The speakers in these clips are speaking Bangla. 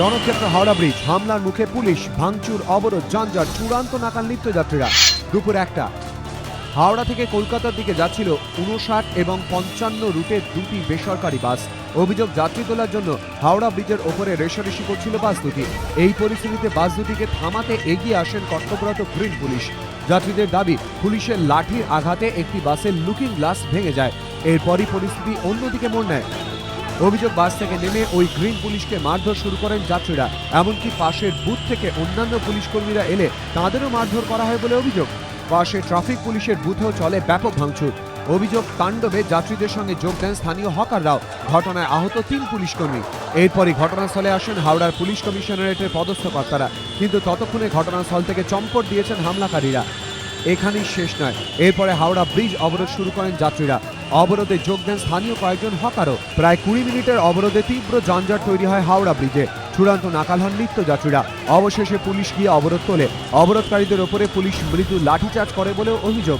রণক্ষেত্র হাওড়া ব্রিজ, হামলার মুখে পুলিশ, ভাঙচুর, অবরোধ, যানজট, চূড়ান্ত নাকাল নিত্যযাত্রীরা। দুপুর 1টা, হাওড়া থেকে কলকাতার দিকে যাচ্ছিল 59 এবং 55 রুটের দুটি বেসরকারি বাস। অভিযোগ, যাত্রী তোলার জন্য হাওড়া ব্রিজের ওপরে রেষারেষি করছিল বাস দুটি। এই পরিস্থিতিতে বাস দুটিকে থামাতে এগিয়ে আসেন কর্তব্যরত গ্রিন পুলিশ। যাত্রীদের দাবি, পুলিশের লাঠির আঘাতে একটি বাসের লুকিং গ্লাস ভেঙে যায়। এরপরই পরিস্থিতি অন্যদিকে মোড় নেয়। অভিযোগ, বাস থেকে নেমে ওই গ্রিন পুলিশকে মারধর শুরু করেন যাত্রীরা। এমনকি পাশের বুথ থেকে অন্যান্য পুলিশ কর্মীরা এলে তাঁদেরও মারধর করা হয় বলে অভিযোগ। পাশে ট্রাফিক পুলিশের বুথেও চলে ব্যাপক ভাঙচুর। অভিযোগ, তাণ্ডবে যাত্রীদের সঙ্গে যোগ দেন স্থানীয় হকাররাও। ঘটনায় আহত 3 পুলিশ কর্মী। এরপরই ঘটনাস্থলে আসেন হাওড়ার পুলিশ কমিশনারেটের পদস্থ কর্তারা, কিন্তু ততক্ষণে ঘটনাস্থল থেকে চম্পট দিয়েছেন হামলাকারীরা। এখানেই শেষ নয়, এরপরে হাওড়া ব্রিজ অবরোধ শুরু করেন যাত্রীরা। অবরোধে যোগ দেন স্থানীয় কয়েকজন হকারও। প্রায় 20 মিনিটের অবরোধে তীব্র যানজট তৈরি হয় হাওড়া ব্রিজে। চূড়ান্ত নাকাল হন নিত্যযাত্রীরা। অবশেষে পুলিশ গিয়ে অবরোধ তোলে। অবরোধকারীদের ওপরে পুলিশ মৃদু লাঠিচার্জ করে বলেও অভিযোগ।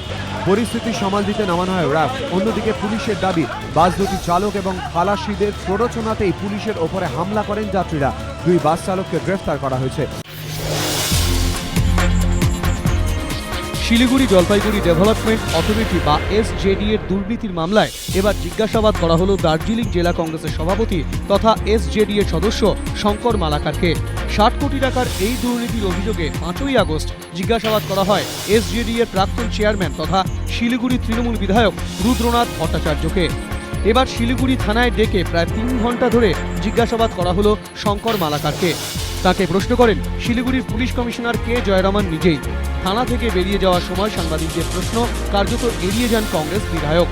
পরিস্থিতি সামাল দিতে নামানো হয় র্যাব। অন্যদিকে পুলিশের দাবি, বাস দুটি চালক এবং খালাসিদের প্ররোচনাতেই পুলিশের ওপরে হামলা করেন যাত্রীরা। 2 বাস চালককে গ্রেফতার করা হয়েছে। শিলিগুড়ি জলপাইগুড়ি ডেভেলপমেন্ট অথরিটি বা এসজেডি এর দুর্নীতির মামলায় এবার জিজ্ঞাসাবাদ করা হলো দার্জিলিং জেলা কংগ্রেসের সভাপতি তথা এসজেডি এর সদস্য শঙ্কর মালাকারকে। 60 কোটি টাকার এই দুর্নীতির অভিযোগে 5ই আগস্ট জিজ্ঞাসাবাদ করা হয় এসজেডি এর প্রাক্তন চেয়ারম্যান তথা শিলিগুড়ি তৃণমূল বিধায়ক রুদ্রনাথ ভট্টাচার্যকে। এবার শিলিগুড়ি থানায় ডেকে প্রায় 3 ঘন্টা ধরে জিজ্ঞাসাবাদ করা হলো শঙ্কর মালাকারকে। তাকে প্রশ্ন করেন শিলিগুড়ির পুলিশ কমিশনার কে জয়রামান নিজেই। থানা থেকে বেরিয়ে যাওয়ার সময় সাংবাদিকদের প্রশ্ন কার্যত এড়িয়ে যান কংগ্রেস বিধায়ক।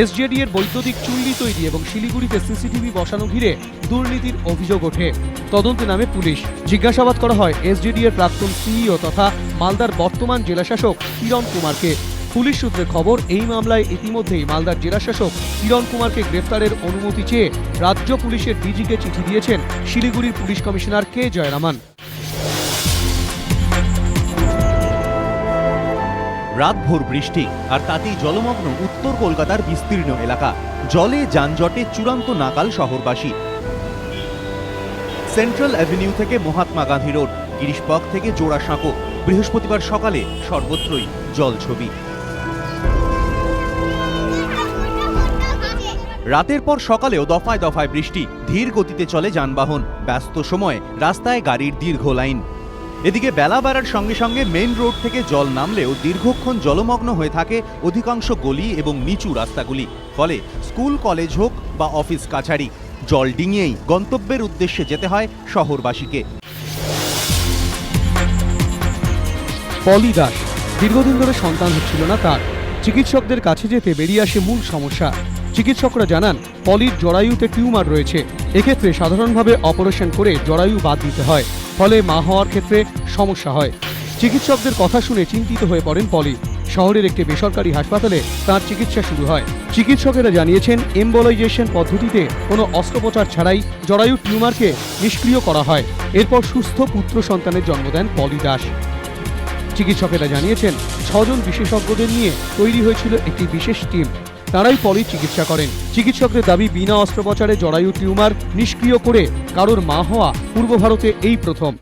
এসজেডি এর বৈদ্যুতিক চুল্লি তৈরি এবং শিলিগুড়িতে সিসিটিভি বসানো ঘিরে দুর্নীতির অভিযোগ ওঠে। তদন্তে নামে পুলিশ। জিজ্ঞাসাবাদ করা হয় এসজেডি এর প্রাক্তন সিইও তথা মালদার বর্তমান জেলাশাসক কিরণ কুমারকে। পুলিশ সূত্রে খবর, এই মামলায় ইতিমধ্যেই মালদার জেলাশাসক কিরণ কুমারকে গ্রেফতারের অনুমতি চেয়ে রাজ্য পুলিশের ডিজিকে চিঠি দিয়েছেন শিলিগুড়ির পুলিশ কমিশনার কে জয়রামান। রাতভর বৃষ্টি আর তাতেই জলমগ্ন উত্তর কলকাতার বিস্তীর্ণ এলাকা। জলে যানজটে চূড়ান্ত নাকাল শহরবাসী। সেন্ট্রাল অ্যাভিনিউ থেকে মহাত্মা গান্ধী রোড, গিরিশপথ থেকে জোড়াসাঁকো, বৃহস্পতিবার সকালে সর্বত্রই জলছবি। রাতের পর সকালেও দফায় দফায় বৃষ্টি, ধীর গতিতে চলে যানবাহন। ব্যস্ত সময় রাস্তায় গাড়ির দীর্ঘ লাইন। এদিকে বেলা বাড়ার সঙ্গে সঙ্গে মেইন রোড থেকে জল নামলেও দীর্ঘক্ষণ জলমগ্ন হয়ে থাকে অধিকাংশ গলি এবং নিচু রাস্তাগুলি। ফলে স্কুল কলেজ হোক বা অফিস কাছারি, জল ডিঙিয়েই গন্তব্যের উদ্দেশ্যে যেতে হয় শহরবাসীকে। পলি দাস দীর্ঘদিন ধরে সন্তান হচ্ছিল না তার। চিকিৎসকদের কাছে যেতে বেরিয়ে আসে মূল সমস্যা। চিকিৎসকরা জানান পলির জরায়ুতে টিউমার রয়েছে। এক্ষেত্রে সাধারণভাবে অপারেশন করে জরায়ু বাদ দিতে হয়, ফলে মা হওয়ার ক্ষেত্রে সমস্যা হয়। চিকিৎসকদের কথা শুনে চিন্তিত হয়ে পড়েন পলি। শহরের একটি বেসরকারি হাসপাতালে তার চিকিৎসা শুরু হয়। চিকিৎসকেরা জানিয়েছেন এমবোলাইজেশন পদ্ধতিতে কোনো অস্ত্রোপচার ছাড়াই জরায়ু টিউমারকে নিষ্ক্রিয় করা হয়। এরপর সুস্থ পুত্র সন্তানের জন্ম দেন পলি দাস। চিকিৎসকেরা জানিয়েছেন 6 জন বিশেষজ্ঞদের নিয়ে তৈরি হয়েছিল একটি বিশেষ টিম। তারাই পলির চিকিৎসা করেন। চিকিৎসকদের দাবি, বিনা অস্ত্রোপচারে জরায়ু টিউমার নিষ্ক্রিয় করে কারোর মা হওয়া পূর্ব ভারতে এই প্রথম।